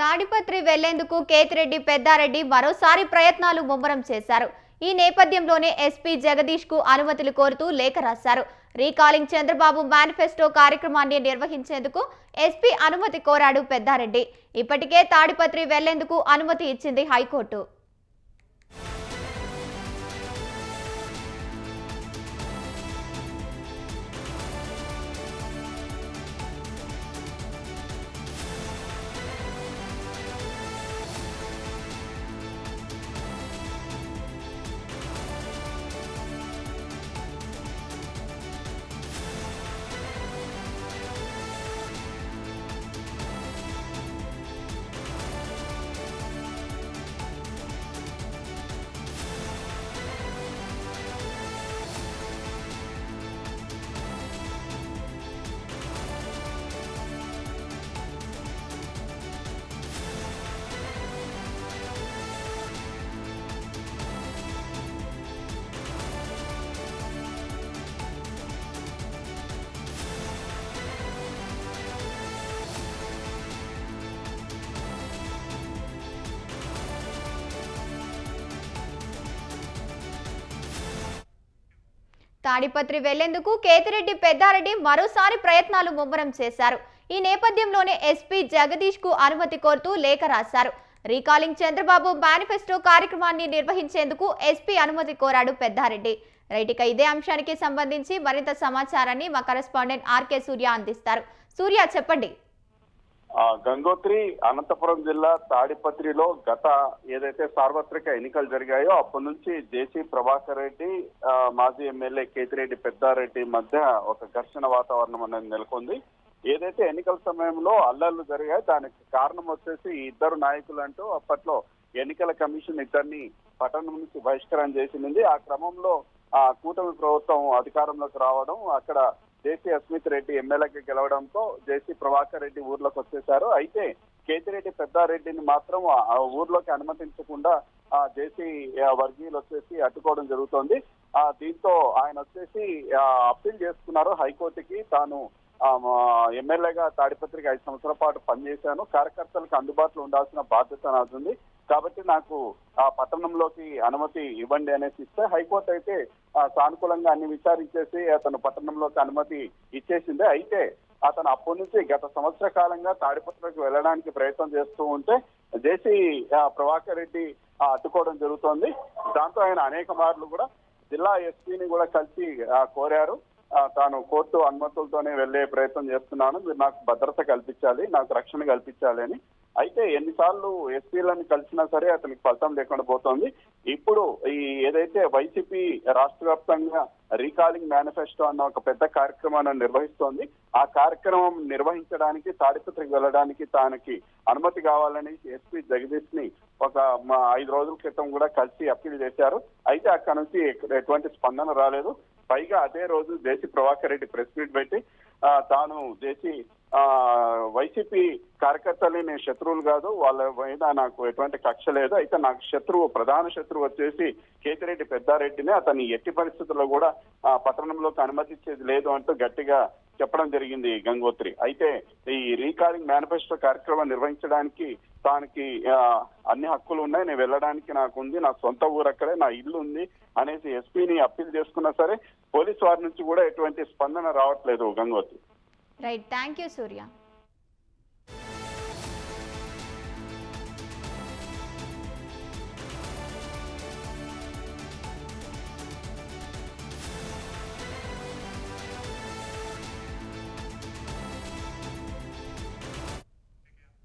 తాడిపత్రి వెళ్లేందుకు కేతిరెడ్డి పెద్దారెడ్డి మరోసారి ప్రయత్నాలు ముమ్మరం చేశారు. ఈ నేపథ్యంలోనే ఎస్పీ జగదీష్ కు అనుమతులు కోరుతూ లేఖ రాశారు. రీకాలింగ్ చంద్రబాబు మేనిఫెస్టో కార్యక్రమాన్ని నిర్వహించేందుకు ఎస్పీ అనుమతి కోరాడు పెద్దారెడ్డి. ఇప్పటికే తాడిపత్రి వెళ్లేందుకు అనుమతి ఇచ్చింది హైకోర్టు. తాడిపత్రి వెళ్లేందుకు కేతిరెడ్డి పెద్దారెడ్డి మరోసారి ప్రయత్నాలు ముమ్మరం చేశారు. ఈ నేపథ్యంలోనే ఎస్పీ జగదీష్ కు అనుమతి కోరుతూ లేఖ రాశారు. రీకాలింగ్ చంద్రబాబు మేనిఫెస్టో కార్యక్రమాన్ని నిర్వహించేందుకు ఎస్పీ అనుమతి కోరాడు పెద్దారెడ్డి. రైట్, ఇదే అంశానికి సంబంధించి మరింత సమాచారాన్ని మా కరెస్పాండెంట్ ఆర్కే సూర్య అందిస్తారు. సూర్య, చెప్పండి. గంగోత్రి అనంతపురం జిల్లా తాడిపత్రిలో గత ఏదైతే సార్వత్రిక ఎన్నికలు జరిగాయో అప్పటి నుంచి జేసీ ప్రభాకర్ రెడ్డి మాజీ ఎమ్మెల్యే కేతిరెడ్డి పెద్దారెడ్డి మధ్య ఒక ఘర్షణ వాతావరణం అనేది నెలకొంది. ఏదైతే ఎన్నికల సమయంలో అల్లర్లు జరిగాయో దానికి కారణం వచ్చేసి ఇద్దరు నాయకులు అంటూ అప్పట్లో ఎన్నికల కమిషన్ ఇద్దరిని పట్టణం నుంచి బహిష్కరణ చేసింది. ఆ క్రమంలో కూటమి ప్రభుత్వం అధికారంలోకి రావడం, అక్కడ జేసీ అస్మిత్ రెడ్డి ఎమ్మెల్యేకి గెలవడంతో జేసీ ప్రభాకర్ రెడ్డి ఊర్లోకి వచ్చేశారు. అయితే కేతిరెడ్డి పెద్దారెడ్డిని మాత్రం ఊర్లోకి అనుమతించకుండా జేసీ వర్గీయులు వచ్చేసి అడ్డుకోవడం జరుగుతోంది. దీంతో ఆయన వచ్చేసి అప్పీల్ చేసుకున్నారు హైకోర్టుకి. తాను ఎమ్మెల్యేగా తాడిపత్రికి 5 సంవత్సరాల పాటు పనిచేశాను, కార్యకర్తలకు అందుబాటులో ఉండాల్సిన బాధ్యత నాకుంది, కాబట్టి నాకు ఆ పట్టణంలోకి అనుమతి ఇవ్వండి అనేసి ఇస్తే హైకోర్టు అయితే సానుకూలంగా అన్ని విచారించేసి అతను పట్టణంలోకి అనుమతి ఇచ్చేసింది. అయితే అతను అప్పటి నుంచి గత సంవత్సర కాలంగా తాడిపత్రికి వెళ్ళడానికి ప్రయత్నం చేస్తూ ఉంటే జేసీ ప్రభాకర్ రెడ్డి అడ్డుకోవడం జరుగుతోంది. దాంతో ఆయన అనేక మార్లు కూడా జిల్లా ఎస్పీని కూడా కలిసి కోరారు. తాను కోర్టు అనుమతులతోనే వెళ్లే ప్రయత్నం చేస్తున్నాను, మీరు నాకు భద్రత కల్పించాలి, నాకు రక్షణ కల్పించాలి అని. అయితే ఎన్నిసార్లు ఎస్పీలను కలిసినా సరే అతనికి ఫలితం లేకుండా పోతోంది. ఇప్పుడు ఈ ఏదైతే వైసీపీ రాష్ట్ర వ్యాప్తంగా రీకాలింగ్ మేనిఫెస్టో అన్న ఒక పెద్ద కార్యక్రమాన్ని నిర్వహిస్తోంది. ఆ కార్యక్రమం నిర్వహించడానికి తాడిపత్రికి వెళ్ళడానికి తనకి అనుమతి కావాలని ఎస్పీ జగదీష్ ని ఒక 5 రోజుల క్రితం కూడా కలిసి అప్పీల్ చేశారు. అయితే అక్కడ నుంచి ఎటువంటి స్పందన రాలేదు. పైగా అదే రోజు జేసీ ప్రభాకర్ రెడ్డి ప్రెస్ మీట్ పెట్టి తాను జేసీ వైసీపీ కార్యకర్తలు నేను శత్రువులు కాదు, వాళ్ళ మీద నాకు ఎటువంటి కక్ష లేదు, అయితే నాకు ప్రధాన శత్రువు వచ్చేసి కేతిరెడ్డి పెద్దారెడ్డినే, అతన్ని ఎట్టి పరిస్థితుల్లో కూడా పట్టణంలోకి అనుమతించేది లేదు అంటూ గట్టిగా చెప్పడం జరిగింది గంగోత్రి. అయితే ఈ రీకాలింగ్ మేనిఫెస్టో కార్యక్రమం నిర్వహించడానికి తానికి అన్ని హక్కులు ఉన్నాయి, నేను వెళ్ళడానికి నాకు ఉంది, నా సొంత ఊరు అక్కడే, నా ఇల్లు ఉంది అనేసి ఎస్పీని అప్పీల్ చేసుకున్నా సరే పోలీసు వారి నుంచి కూడా ఎటువంటి స్పందన రావట్లేదు Gangotri. Right, thank you Surya.